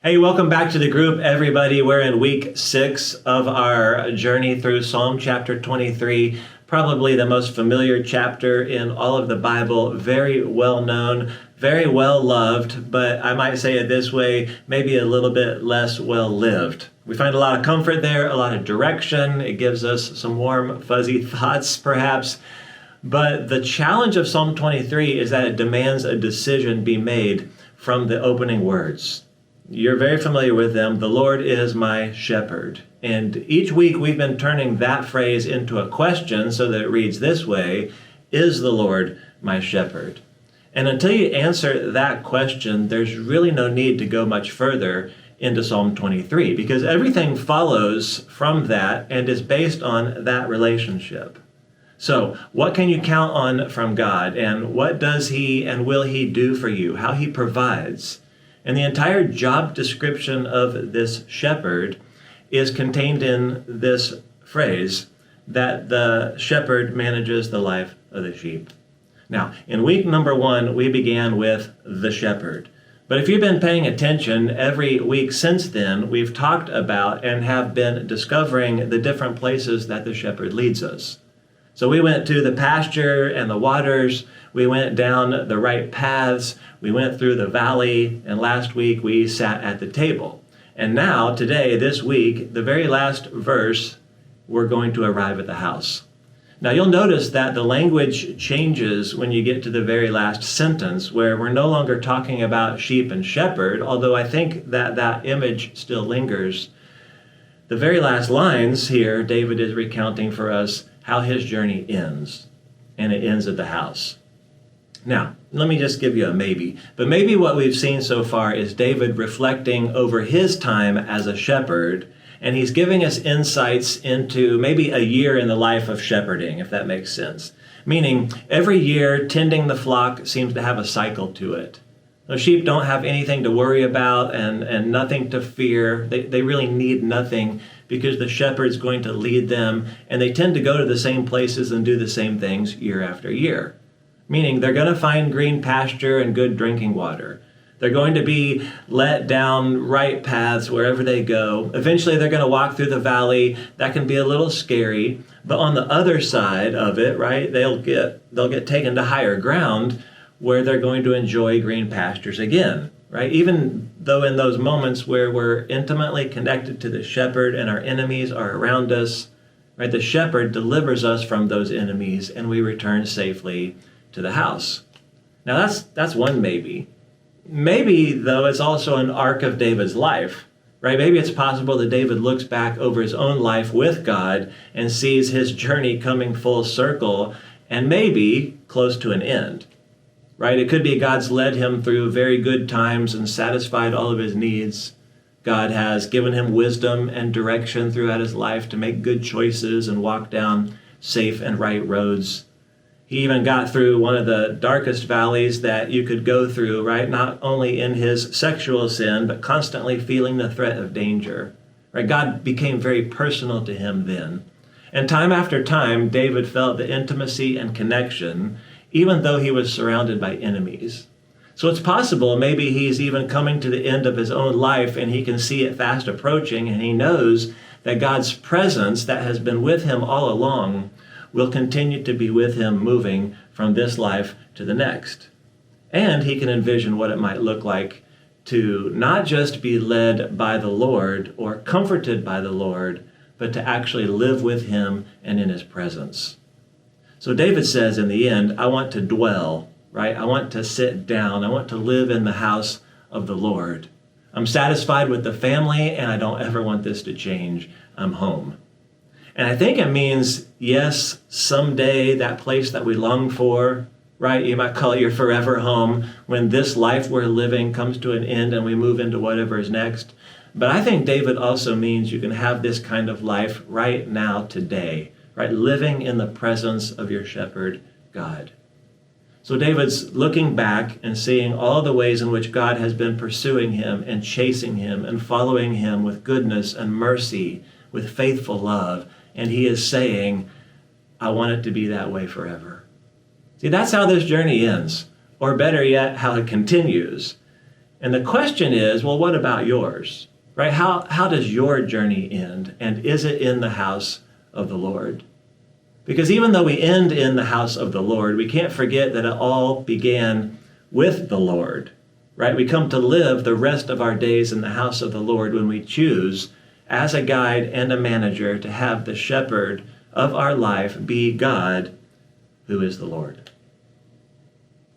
Hey, welcome back to the group, everybody. We're in week 6 of our journey through Psalm chapter 23, probably the most familiar chapter in all of the Bible, very well known, very well loved, but I might say it this way, maybe a little bit less well lived. We find a lot of comfort there, a lot of direction. It gives us some warm, fuzzy thoughts, perhaps. But the challenge of Psalm 23 is that it demands a decision be made from the opening words. You're very familiar with them. The Lord is my shepherd. And each week we've been turning that phrase into a question so that it reads this way: is the Lord my shepherd? And until you answer that question, there's really no need to go much further into Psalm 23, because everything follows from that and is based on that relationship. So what can you count on from God, and what does he and will he do for you, how he provides? And the entire job description of this shepherd is contained in this phrase, that the shepherd manages the life of the sheep. Now, in week number 1, we began with the shepherd. But if you've been paying attention, every week since then, we've talked about and have been discovering the different places that the shepherd leads us. So we went to the pasture and the waters, we went down the right paths, we went through the valley, and last week we sat at the table. And now, today, this week, the very last verse, we're going to arrive at the house. Now you'll notice that the language changes when you get to the very last sentence, where we're no longer talking about sheep and shepherd, although I think that that image still lingers. The very last lines here, David is recounting for us how his journey ends, and it ends at the house. Now, let me just give you a maybe. But maybe what we've seen so far is David reflecting over his time as a shepherd, and he's giving us insights into maybe a year in the life of shepherding, if that makes sense. Meaning, every year, tending the flock seems to have a cycle to it. The sheep don't have anything to worry about and nothing to fear. They really need nothing because the shepherd's going to lead them, and they tend to go to the same places and do the same things year after year. Meaning they're going to find green pasture and good drinking water. They're going to be let down right paths wherever they go. Eventually they're going to walk through the valley. That can be a little scary, but on the other side of it, right, they'll get taken to higher ground where they're going to enjoy green pastures again, right? Even though in those moments where we're intimately connected to the shepherd and our enemies are around us, right, the shepherd delivers us from those enemies and we return safely to the house. Now that's one maybe. Maybe, though, it's also an arc of David's life, right? Maybe it's possible that David looks back over his own life with God and sees his journey coming full circle and maybe close to an end. Right? It could be God's led him through very good times and satisfied all of his needs. God has given him wisdom and direction throughout his life to make good choices and walk down safe and right roads. He even got through one of the darkest valleys that you could go through, right? Not only in his sexual sin, but constantly feeling the threat of danger. Right? God became very personal to him then. And time after time, David felt the intimacy and connection even though he was surrounded by enemies. So it's possible maybe he's even coming to the end of his own life and he can see it fast approaching, and he knows that God's presence that has been with him all along will continue to be with him moving from this life to the next. And he can envision what it might look like to not just be led by the Lord or comforted by the Lord, but to actually live with him and in his presence. So David says in the end, I want to dwell, right? I want to sit down. I want to live in the house of the Lord. I'm satisfied with the family, and I don't ever want this to change. I'm home. And I think it means, yes, someday that place that we long for, right? You might call it your forever home, when this life we're living comes to an end and we move into whatever is next. But I think David also means you can have this kind of life right now, today. Right, living in the presence of your shepherd, God. So David's looking back and seeing all the ways in which God has been pursuing him and chasing him and following him with goodness and mercy, with faithful love. And he is saying, I want it to be that way forever. See, that's how this journey ends, or better yet, how it continues. And the question is, well, what about yours? Right? How does your journey end? And is it in the house of the Lord? Because even though we end in the house of the Lord, we can't forget that it all began with the Lord, right? We come to live the rest of our days in the house of the Lord when we choose, as a guide and a manager, to have the shepherd of our life be God, who is the Lord.